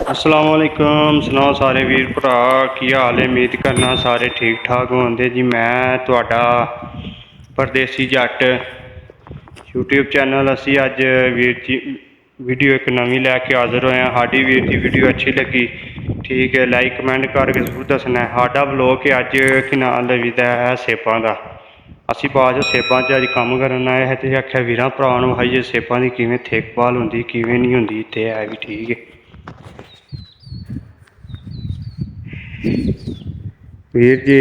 अस्सलाम वालेकुम। सुनाओ सारे वीर भरा की हाल है। उम्मीद करना सारे ठीक ठाक होंगे जी। मैं तुहाडा परदेसी जट यूट्यूब चैनल असी अज वीर जी वीडियो एक नवी लैके हाजिर होए। साड़ी वीर जी वीडियो अच्छी लगी ठीक है लाइक कमेंट करके जरूर दसना है। साडा ब्लॉग है अज कि नाम लवीदा है सेबां का। असी बाद सेबां च अज कम करन आए हैं तो आख्या वीरां भरावां नूं विखाइए सेबां की किवें देखभाल होंदी किवें नहीं होंदी। ते है भी ठीक है वीर जी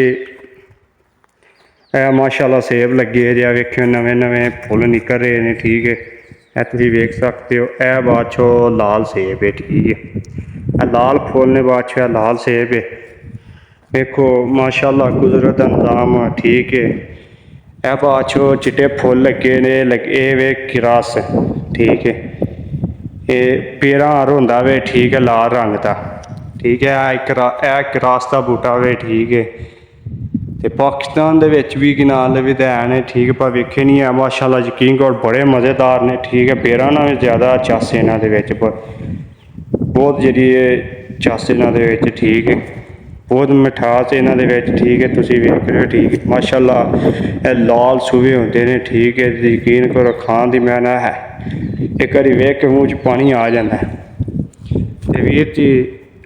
माशाअल्लाह सेब लगे जे वेखियो नवे नवे फुल निकल रहे हैं ठीक है। यह तुम वेख सकते हो यह बाद चो लाल सेब है ठीक है। लाल फुल ने बाद चो लाल सेब है। देखो माशाअल्लाह कुदरत का निज़ाम ठीक है। यह बाद चो चिट्टे फुल लगे ने लगे वे किरस ठीक है। ये पेरा हार होंदा वे ठीक है लाल रंग का ठीक है। यह किरस का बूटा वे ठीक है। तो पाकिस्तान दे विच भी कि नाम लवीदा है ठीक है पर वेखे नहीं है माशाअल्लाह यकीन करो बड़े मज़ेदार ने ठीक है। पेरा ना भी ज़्यादा चस इन्हां दे विच बहुत जी चस इन्हां दे विच ठीक है। बहुत मिठास इन्हां दे विच ठीक है। तुसीं वेख रहे हो ठीक है माशाअल्लाह लाल सूबे होंदे ने ठीक है। यकीन करो खान दी मैं ना है एक बारी वेख के मूँह च पानी आ जाता है। तो वीर जी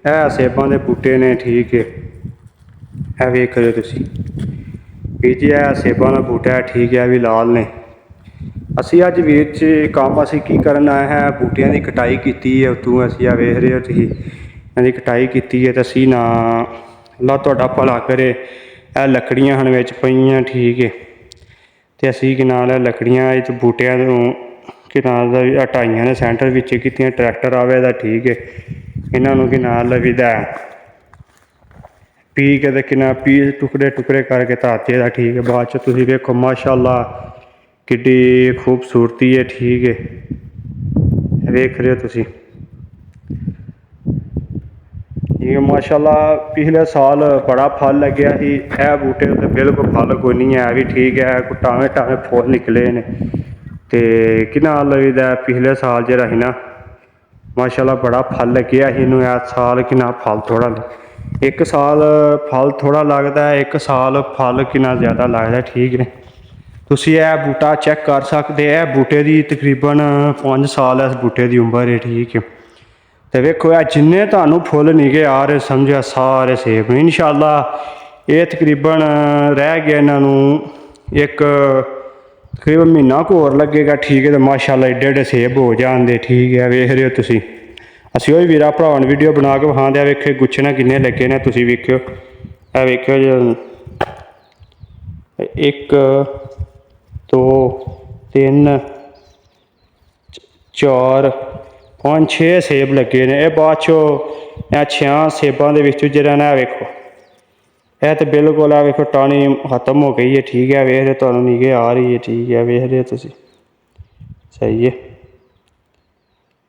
यह सेबां दे बूटे ने ठीक है। यह वेख रहे हो तुसीं वीर जी यह सेबां दा बूटा है ठीक है। भी लाल ने असी अज वीर जी काम असी की करन आए हैं बूटियां की कटाई की है। उतों असी आ वेख रहे हो तुसीं इन्हां कटाई की है। तो असी ना अल्लाह तुहाडा भला करे। यह लकड़ियां हन विच पईयां ठीक है। तो असी कि नाल लकड़ियां इस बूटियां कि नाम हटाइयां ने सेंटर विच कीतियां ट्रैक्टर आवे दा ठीक है। इन्हां कि नाम लवीदा पी के ते कि पीस टुकड़े टुकड़े करके धाते दा ठीक है। बाद च तुसीं वेखो माशाअल्लाह किड्डी खूबसूरती है ठीक है। वेख रहे हो तुसीं माशाअल्लाह पिछले साल बड़ा फल लग्या ही। यह बूटे ते बिल्कुल फल कोई नहीं है भी ठीक है। टावें टावें फुल निकले ने ते कि नाम लवीदा पिछले साल जेह्ड़ा ही ना माशाअल्लाह बड़ा फल लग्या ही। इनू इस साल कि ना फल थोड़ा एक साल फल थोड़ा लगता है एक साल फल कितना ज़्यादा लगता ठीक है। तुसीं यह बूटा चेक कर सकते हैं बूटे की तकरीबन 5 साल इस बूटे की उम्र है ठीक है। तो वेखो जिन्ने तुहानूं फुल निके आ रहे समझो सारे सेब ने इंशाअल्लाह ये तकरीबन रह गया इन्हों एक तकरीबन महीना को होर लगेगा ठीक है। तो माशाअल्लाह एडे एडे सेब हो जाते ठीक है। वेख रहे हो तुसीं असी वो वीरा भरावां नूं वीडियो बना के विखांदे वेखियो गुच्छे ने किन्ने लगे ने तुसीं वेखियो यह वेखियो 1 2 3 4 5 6 सेब लगे ने। यह बाद चो 6 सेबां दे विच जेह्ड़ा ना वेखो यह तो बिल्कुल है वेखो टाणी खत्म हो गई है ठीक है। वेख रहे तुहानूं निगे आ रही है ठीक है। वेख रहे हो तुसीं सही है।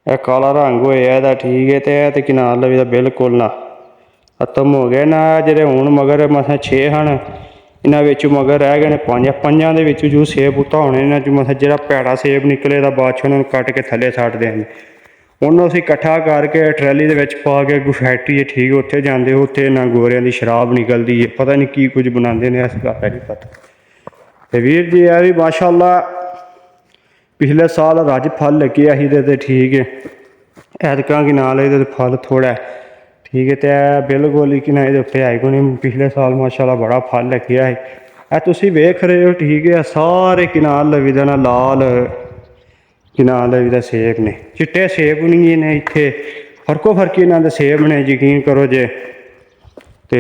यह काला रंग होया ठीक है। तो यह तो कि नाम लवीदा बिल्कुल ना खत्म हो गया ना जेह्ड़े हुण मगर मसां 6 हन इन्हां विच मगर रह गए ने 5 पंजां दे विच जो सेब बूटा होने इन्हां चों मसां जेह्ड़ा भैड़ा सेब निकले दा बाद च उन्हां नूं कट के थल्ले सट्ट देने उन्होंने असीं कट्ठा करके ट्रैली दे विच पा के फैक्ट्री है ठीक है। उत्थे जांदे उत्थे ना गोरियां दी शराब निकलदी है पता नहीं की कुछ बनांदे ने इस गल्ल दा नहीं पता। ते वीर जी यह भी माशाअल्लाह पिछले साल रज फल लगे ही ते ठीक है। ऐतकां कि नाल एह्दे फल थोड़ा ठीक है। तो बिल्कुल कि ना ये उत्ते है कोई नहीं पिछले साल माशाअल्लाह बड़ा फल लग्या है। यह तुसीं वेख रहे हो ठीक है। सारे कि नाल लवीदा ना लाल कि नाम लवीदा सेब ने चिट्टे सेब नहीं ने इत्थे फर्को फर्की इन्हां दे सेब ने यकीन करो जे। ते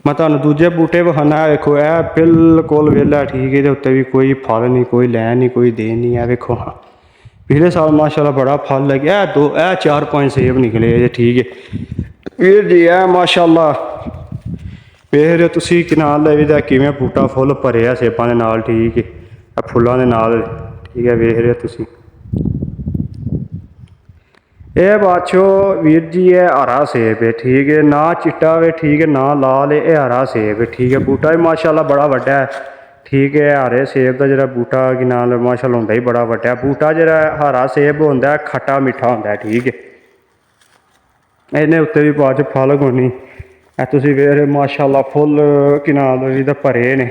मैं तुहानूं दूजे बूटे विखाना वेखो यह बिल्कुल वेला ठीक है। उत्ते भी कोई फल नहीं कोई लैन नहीं कोई देन नहीं है। वेखो हाँ पिछले साल माशाअल्लाह बड़ा फल लग्या 4 5 सेब निकले ठीक है। वीर जी है माशाअल्लाह वेख रहे हो तुसीं कि नाम लवीदा किवें बूटा फुल भरिया सेबां दे नाल ठीक है। फुल्लां दे नाल ठीक है। वेख रहे हो तुसीं यह बाद चो वीर जी है हरा सेब है ठीक है। ना चिट्टा वे ठीक है ना लाल है यह हरा सेब है ठीक है। बूटा भी माशाअल्लाह बड़ा वड्डा है ठीक है। हरे सेब का जो बूटा कि नाम माशाअल्लाह होंदा ही बड़ा वड्डा बूटा जो हरा सेब होंदा खट्टा मिठा होंदा ठीक है। ਇਹਨੇ ਉੱਤੇ ਵੀ ਬਾਅਦ 'ਚ ਫਲ ਕੋਨੀ। ਇਹ ਤੁਸੀਂ ਵੇਖ ਰਹੇ ਮਾਸ਼ਾਅੱਲਾ ਫੁੱਲ ਕੀ ਨਾਮ ਲਓ ਇਹਦਾ ਭਰੇ ਨੇ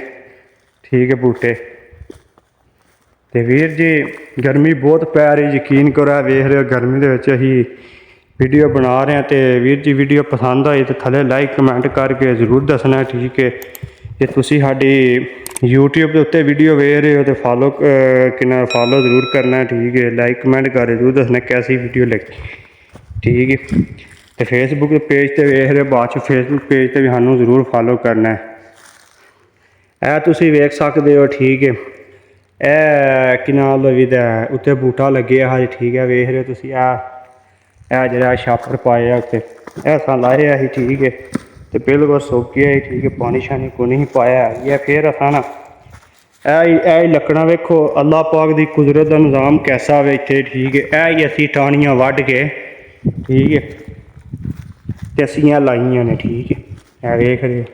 ਠੀਕ ਹੈ ਬੂਟੇ। ਤੇ ਵੀਰ ਜੀ ਗਰਮੀ ਬਹੁਤ ਪੈ ਰਹੀ, ਯਕੀਨ ਕਰੋ ਵੇਖ ਰਹੇ ਹੋ ਗਰਮੀ ਦੇ ਵਿੱਚ ਅਸੀਂ ਵੀਡੀਓ ਬਣਾ ਰਹੇ ਹਾਂ। ਤੇ ਵੀਰ ਜੀ ਵੀਡੀਓ ਪਸੰਦ ਆਈ ਤਾਂ ਥੱਲੇ ਲਾਈਕ ਕਮੈਂਟ ਕਰਕੇ ਜ਼ਰੂਰ ਦੱਸਣਾ ਠੀਕ ਹੈ। ਜੇ ਤੁਸੀਂ ਸਾਡੀ YouTube ਦੇ ਉੱਤੇ ਵੀਡੀਓ ਵੇਖ ਰਹੇ ਹੋ ਤਾਂ ਫਾਲੋ ਫਾਲੋ ਜ਼ਰੂਰ ਕਰਨਾ ਠੀਕ ਹੈ। ਲਾਈਕ ਕਮੈਂਟ ਕਰ ਜ਼ਰੂਰ ਦੱਸਣਾ ਕੈਸੀ ਵੀਡੀਓ ਲੱਗੀ ਠੀਕ ਹੈ। ਤੇ ਫੇਸਬੁੱਕ ਪੇਜ 'ਤੇ ਵੇਖ ਰਹੇ ਬਾਅਦ 'ਚ ਫੇਸਬੁੱਕ ਪੇਜ 'ਤੇ ਵੀ ਸਾਨੂੰ ਜ਼ਰੂਰ ਫਾਲੋ ਕਰਨਾ। ਇਹ ਤੁਸੀਂ ਵੇਖ ਸਕਦੇ ਹੋ ਠੀਕ ਹੈ। ਇਹ ਕੀ ਨਾਮ ਲਈਦਾ ਉੱਤੇ ਬੂਟਾ ਲੱਗਿਆ ਹਜੇ ਠੀਕ ਹੈ। ਵੇਖ ਰਹੇ ਹੋ ਤੁਸੀਂ ਇਹ ਜਿਹੜਾ ਛਾਪਰ ਪਾਏ ਆ ਉੱਤੇ ਇਹ ਅਸਾਂ ਲਾਏ ਅਸੀਂ ਠੀਕ ਹੈ। ਤੇ ਬਿਲਕੁਲ ਸੁੱਕ ਗਿਆ ਸੀ ਠੀਕ ਹੈ। ਪਾਣੀ ਸ਼ਾਨੀ ਕੋਈ ਨਹੀਂ ਪਾਇਆ ਹੈਗੀ। ਫਿਰ ਅਸਾਂ ਨਾ ਇਹ ਲੱਕੜਾਂ ਵੇਖੋ ਅੱਲਾਹ ਪਾਕ ਦੀ ਕੁਦਰਤ ਦਾ ਨਿਜ਼ਾਮ ਕੈਸਾ ਵੇ ਇੱਥੇ ਠੀਕ ਹੈ। ਇਹ ਹੀ ਅਸੀਂ ਟਾਹਣੀਆਂ ਵੱਢ ਕੇ ਠੀਕ ਹੈ ਤੇ ਅਸੀਂ ਇਹ ਲਾਈਆਂ ਨੇ ਠੀਕ ਹੈ। ਇਹ ਵੇਖ ਰਹੇ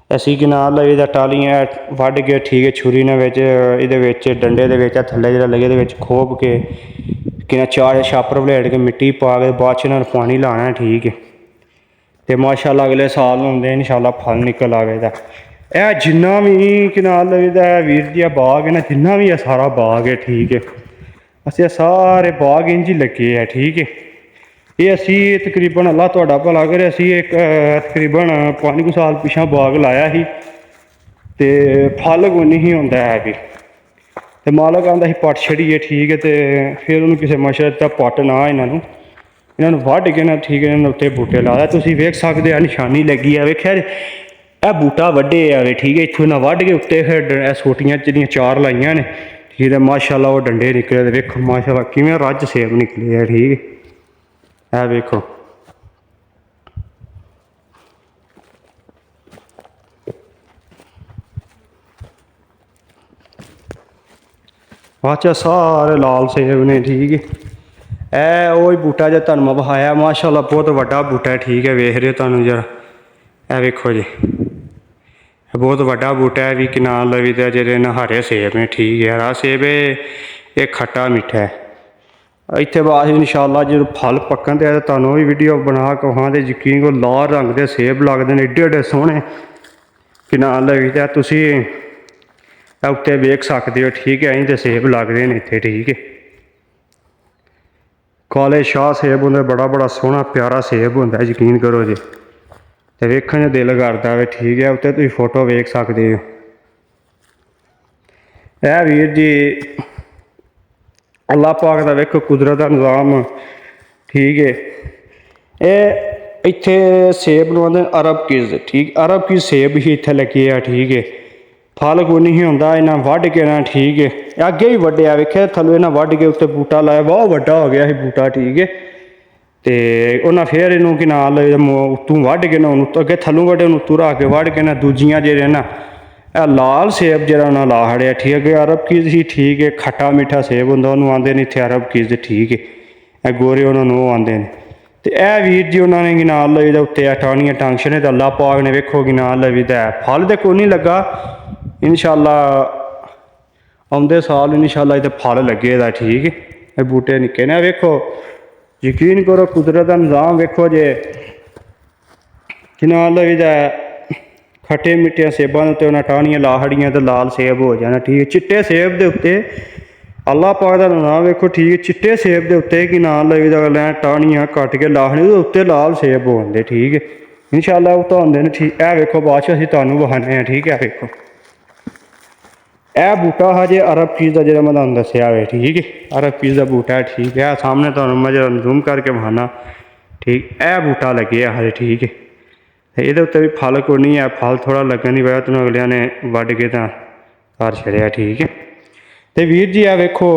ਅਸੀਂ ਕੀ ਨਾਮ ਲਈਦਾ ਟਾਹਲੀਆਂ ਵੱਢ ਕੇ ਠੀਕ ਹੈ ਛੁਰੀ ਨਾਲ ਵਿੱਚ ਇਹਦੇ ਵਿੱਚ ਡੰਡੇ ਦੇ ਵਿੱਚ ਥੱਲੇ ਜਿਹੜਾ ਲੱਗੇ ਇਹਦੇ ਵਿੱਚ ਖੋਪ ਕੇ ਕਿਨਾ ਚਾਰ ਛਾਪਰ ਵਲੇਟ ਕੇ ਮਿੱਟੀ ਪਾ ਕੇ ਬਾਅਦ 'ਚ ਇਹਨਾਂ ਨੂੰ ਪਾਣੀ ਲਾਉਣਾ ਠੀਕ ਹੈ। ਤੇ ਮਾਸ਼ਾਅੱਲਾ ਅਗਲੇ ਸਾਲ ਨੂੰ ਹੁੰਦੇ ਇਨਸ਼ਾਅੱਲਾ ਫਲ ਨਿਕਲ ਆਵੇਗਾ। ਇਹ ਜਿੰਨਾ ਵੀ ਕੀ ਨਾਮ ਲਈਦਾ ਵੀਰ ਜੀ ਬਾਗ ਹੈ ਨਾ ਜਿੰਨਾ ਵੀ ਇਹ ਸਾਰਾ ਬਾਗ ਹੈ ਠੀਕ ਹੈ। ਅਸੀਂ ਸਾਰੇ ਬਾਗ ਇੰਝ ਹੀ ਲੱਗੇ ਹੈ ਠੀਕ ਹੈ। ਇਹ ਅਸੀਂ ਤਕਰੀਬਨ ਅੱਲਾਹ ਤੁਹਾਡਾ ਭਲਾ ਕਰੇ ਅਸੀਂ ਇੱਕ ਤਕਰੀਬਨ 5 ਕੁ ਸਾਲ ਪਿੱਛੋਂ ਬਾਗ ਲਾਇਆ ਸੀ ਤੇ ਫਲ ਕੋਈ ਨਹੀਂ ਹੁੰਦਾ ਹੈ ਵੀ। ਤੇ ਮਾਲਕ ਆਉਂਦਾ ਸੀ ਪੱਟ ਛੜੀਏ ਠੀਕ ਹੈ। ਤੇ ਫਿਰ ਉਹਨੂੰ ਕਿਸੇ ਮਸ਼ਹੂਰ ਦਾ ਪੱਟ ਨਾ ਇਹਨਾਂ ਨੂੰ ਵੱਢ ਕੇ ਨਾ ਠੀਕ ਹੈ ਇਹਨਾਂ ਨੂੰ ਉੱਤੇ ਬੂਟੇ ਲਾਇਆ। ਤੁਸੀਂ ਵੇਖ ਸਕਦੇ ਆ ਨਿਸ਼ਾਨੀ ਲੱਗੀ ਆ ਵੇਖਿਆ ਇਹ ਬੂਟਾ ਵੱਢੇ ਆਵੇ ਠੀਕ ਹੈ। ਇੱਥੋਂ ਨਾ ਵੱਢ ਕੇ ਉੱਤੇ ਫਿਰ ਇਹ ਸੋਟੀਆਂ ਜਿਹੜੀਆਂ ਚਾਰ ਲਾਈਆਂ ਨੇ ਠੀਕ ਹੈ। ਮਾਸ਼ਾਅੱਲਾ ਉਹ ਡੰਡੇ ਨਿਕਲੇ ਤੇ ਵੇਖੋ ਮਾਸ਼ਾਅੱਲਾ ਕਿਵੇਂ ਰੱਜ ਸੇਬ ਨਿਕਲੇ ਆ ਠੀਕ ਹੈ। ਇਹ ਵੇਖੋ ਬਾਅਦ ਸਾਰੇ ਲਾਲ ਸੇਬ ਨੇ ਠੀਕ ਹੈ। ਇਹ ਉਹ ਹੀ ਬੂਟਾ ਜਿਹਾ ਤੁਹਾਨੂੰ ਮੈਂ ਵਿਖਾਇਆ ਮਾਸ਼ਾਅੱਲਾ ਬਹੁਤ ਵੱਡਾ ਬੂਟਾ ਠੀਕ ਹੈ। ਵੇਖ ਰਹੇ ਹੋ ਤੁਹਾਨੂੰ ਜਰਾ ਇਹ ਵੇਖੋ ਜੀ ਇਹ ਬਹੁਤ ਵੱਡਾ ਬੂਟਾ ਹੈ ਵੀ ਕਿ ਨਾਮ ਲਈਦਾ ਜਿਹੜੇ ਨਾ ਹਰੇ ਸੇਬ ਨੇ ਠੀਕ ਹੈ। ਹਰਾ ਸੇਬ ਇਹ ਖੱਟਾ ਮਿੱਠਾ ਹੈ। ਇੱਥੇ ਬਾਅਦ ਇਨਸ਼ਾਅੱਲਾ ਜਦੋਂ ਫਲ ਪੱਕਣ 'ਤੇ ਤੁਹਾਨੂੰ ਵੀ ਵੀਡੀਓ ਬਣਾ ਕੇ ਵਿਖਾਵਾਂਗੇ। ਯਕੀਨ ਕਰੋ ਲਾਲ ਰੰਗ ਦੇ ਸੇਬ ਲੱਗਦੇ ਨੇ ਏਡੇ ਏਡੇ ਸੋਹਣੇ ਕਿ ਨਾਮ ਲਈਦਾ ਤੁਸੀਂ ਉੱਤੇ ਵੇਖ ਸਕਦੇ ਹੋ ਠੀਕ ਹੈ। ਇੰਝ ਦੇ ਸੇਬ ਲੱਗਦੇ ਨੇ ਇੱਥੇ ਠੀਕ ਹੈ। ਕਾਲੇ ਸ਼ਾਹ ਸੇਬ ਹੁੰਦੇ ਬੜਾ ਸੋਹਣਾ ਪਿਆਰਾ ਸੇਬ ਹੁੰਦਾ ਯਕੀਨ ਕਰੋ ਜੀ। ਤੇ ਵੇਖਣ ਨੂੰ ਦਿਲ ਕਰਦਾ ਵੇ ਠੀਕ ਹੈ। ਉੱਤੇ ਤੁਸੀਂ ਫੋਟੋ ਵੇਖ ਸਕਦੇ ਹੋ। ਇਹ ਵੀਰ ਜੀ ਅੱਲਾਹ ਪਾਕ ਦਾ ਵੇਖੋ ਕੁਦਰਤ ਦਾ ਨਿਜ਼ਾਮ ਠੀਕ ਹੈ। ਇਹ ਇੱਥੇ ਸੇਬ ਨੂੰ ਆਉਂਦੇ ਅਰਬ ਕਿਜ਼ ਠੀਕ ਅਰਬ ਕਿਜ਼ ਸੇਬ ਹੀ ਇੱਥੇ ਲੱਗੇ ਆ ਠੀਕ ਹੈ। ਫਲ ਕੋਈ ਨਹੀਂ ਹੁੰਦਾ ਇਹਨਾਂ ਵੱਢ ਕੇ ਨਾ ਠੀਕ ਹੈ। ਅੱਗੇ ਵੀ ਵੱਢਿਆ ਵੇਖਿਆ ਥੱਲੋਂ ਇਹਨਾਂ ਵੱਢ ਕੇ ਉੱਤੇ ਬੂਟਾ ਲਾਇਆ ਬਹੁਤ ਵੱਡਾ ਹੋ ਗਿਆ ਸੀ ਬੂਟਾ ਠੀਕ ਹੈ। ਤੇ ਉਹਨਾਂ ਫਿਰ ਇਹਨੂੰ ਕਿ ਨਾਲ ਉੱਤੋਂ ਵੱਢ ਕੇ ਨਾ ਉਹਨੂੰ ਅੱਗੇ ਥੱਲੋਂ ਵੱਢੇ ਉਹਨੂੰ ਉੱਤੋਂ ਰੱਖ ਕੇ ਵੱਢ ਕੇ ਨਾ ਦੂਜੀਆਂ ਜਿਹੜੇ ਨਾ ਇਹ ਲਾਲ ਸੇਬ ਜਿਹੜਾ ਉਹਨਾਂ ਲਾ ਹੜਿਆ ਠੀਕ ਹੈ। ਅਰਬ ਕਿਜ਼ ਹੀ ਠੀਕ ਹੈ ਖੱਟਾ ਮਿੱਠਾ ਸੇਬ ਹੁੰਦਾ ਉਹਨੂੰ ਆਉਂਦੇ ਨੇ ਇੱਥੇ ਅਰਬ ਕਿਜ਼ ਠੀਕ ਹੈ। ਇਹ ਗੋਰੇ ਉਹਨਾਂ ਨੂੰ ਉਹ ਆਉਂਦੇ ਨੇ। ਤੇ ਇਹ ਵੀਰ ਜੀ ਉਹਨਾਂ ਨੇ ਕਿ ਨਾਲ ਲਈਦਾ ਉੱਤੇ ਟਾਹਣੀਆਂ ਟੰਗਸ਼ਨ ਨੇ ਤੇ ਅੱਲਾਹ ਪਾਕ ਨੇ ਵੇਖੋ ਕਿ ਨਾਲ ਲਈਦਾ ਫਲ ਦੇ ਕੋਈ ਨਹੀਂ ਲੱਗਾ ਇਨਸ਼ਾਅੱਲਾ ਆਉਂਦੇ ਸਾਲ ਇਨਸ਼ਾਅੱਲਾ ਇਹਦੇ ਫਲ ਲੱਗੇ ਦਾ ਠੀਕ ਹੈ। ਇਹ ਬੂਟੇ ਨਿੱਕੇ ਨੇ ਵੇਖੋ ਯਕੀਨ ਕਰੋ ਕੁਦਰਤ ਦਾ ਨਿਜ਼ਾਮ ਵੇਖੋ ਜੇ ਕਿ ਨਾਲ ਲਈਦਾ ਖੱਟੇ ਮਿੱਠੇ ਸੇਬਾਂ ਦੇ ਉੱਤੇ ਉਹਨਾਂ ਟਾਹਣੀਆਂ ਲਾਹੜੀਆਂ ਤੇ ਲਾਲ ਸੇਬ ਹੋ ਜਾਣਾ ਠੀਕ ਹੈ। ਚਿੱਟੇ ਸੇਬ ਦੇ ਉੱਤੇ ਅੱਲਾਹ ਪਾਕ ਦਾ ਨਾਮ ਵੇਖੋ ਠੀਕ ਹੈ। ਚਿੱਟੇ ਸੇਬ ਦੇ ਉੱਤੇ ਕਿ ਨਾਲ ਲਈਦਾ ਲੈ ਟਾਹਣੀਆਂ ਕੱਟ ਕੇ ਲਾਹਣੀ ਉਹਦੇ ਉੱਤੇ ਲਾਲ ਸੇਬ ਹੁੰਦੇ ਠੀਕ ਹੈ। ਇਨਸ਼ਾਅੱਲਾ ਉਹ ਤਾਂ ਹੁੰਦੇ ਨੇ ਠੀਕ। ਇਹ ਵੇਖੋ ਬਾਅਦ 'ਚ ਅਸੀਂ ਤੁਹਾਨੂੰ ਵਿਖਾਉਂਦੇ ਹਾਂ ਠੀਕ ਹੈ। ਵੇਖੋ ਇਹ ਬੂਟਾ ਹਜੇ ਅਰਬ ਕਿਜ਼ ਦਾ ਜਿਹੜਾ ਮੈਂ ਤੁਹਾਨੂੰ ਦੱਸਿਆ ਵੇ ਠੀਕ ਹੈ। ਅਰਬ ਕਿਜ਼ ਦਾ ਬੂਟਾ ਠੀਕ ਹੈ। ਸਾਹਮਣੇ ਤੁਹਾਨੂੰ ਮੈਂ ਜਿਹੜਾ ਜ਼ੂਮ ਕਰਕੇ ਵਿਖਾਉਣਾ ਠੀਕ ਇਹ ਬੂਟਾ ਲੱਗਿਆ ਹਜੇ ਠੀਕ ਹੈ। ਇਹਦੇ ਉੱਤੇ ਵੀ ਫਲ ਕੋਈ ਨਹੀਂ ਹੈ। ਫਲ ਥੋੜ੍ਹਾ ਲੱਗਣ ਦੀ ਵਜ੍ਹਾ ਤੋਂ ਅਗਲਿਆਂ ਨੇ ਵੱਢ ਕੇ ਤਾਂ ਕਰ ਛੱਡਿਆ ਠੀਕ ਹੈ। ਤੇ ਵੀਰ ਜੀ ਆ ਵੇਖੋ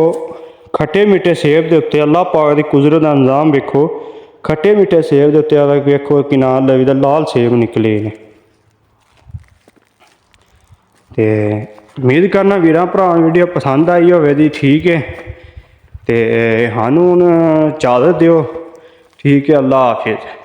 ਖੱਟੇ ਮਿੱਠੇ ਸੇਬ ਦੇ ਉੱਤੇ ਅੱਲਾਹ ਪਾਕ ਦੀ ਕੁਦਰਤ ਦਾ ਨਿਜ਼ਾਮ ਵੇਖੋ। ਖੱਟੇ ਮਿੱਠੇ ਸੇਬ ਦੇ ਉੱਤੇ ਵੇਖੋ ਕਿ ਨਾਲ ਲਈਦਾ ਲਾਲ ਸੇਬ ਨਿਕਲੇ ਨੇ। ਤੇ ਉਮੀਦ ਕਰਨਾ ਵੀਰਾਂ ਭਰਾ ਵੀਡੀਓ ਪਸੰਦ ਆਈ ਹੋਵੇ ਦੀ ਠੀਕ ਹੈ। ਤੇ ਸਾਨੂੰ ਹੁਣ ਇਜਾਜ਼ਤ ਦਿਓ ਠੀਕ ਹੈ। ਅੱਲਾਹ ਹਾਫਿਜ਼।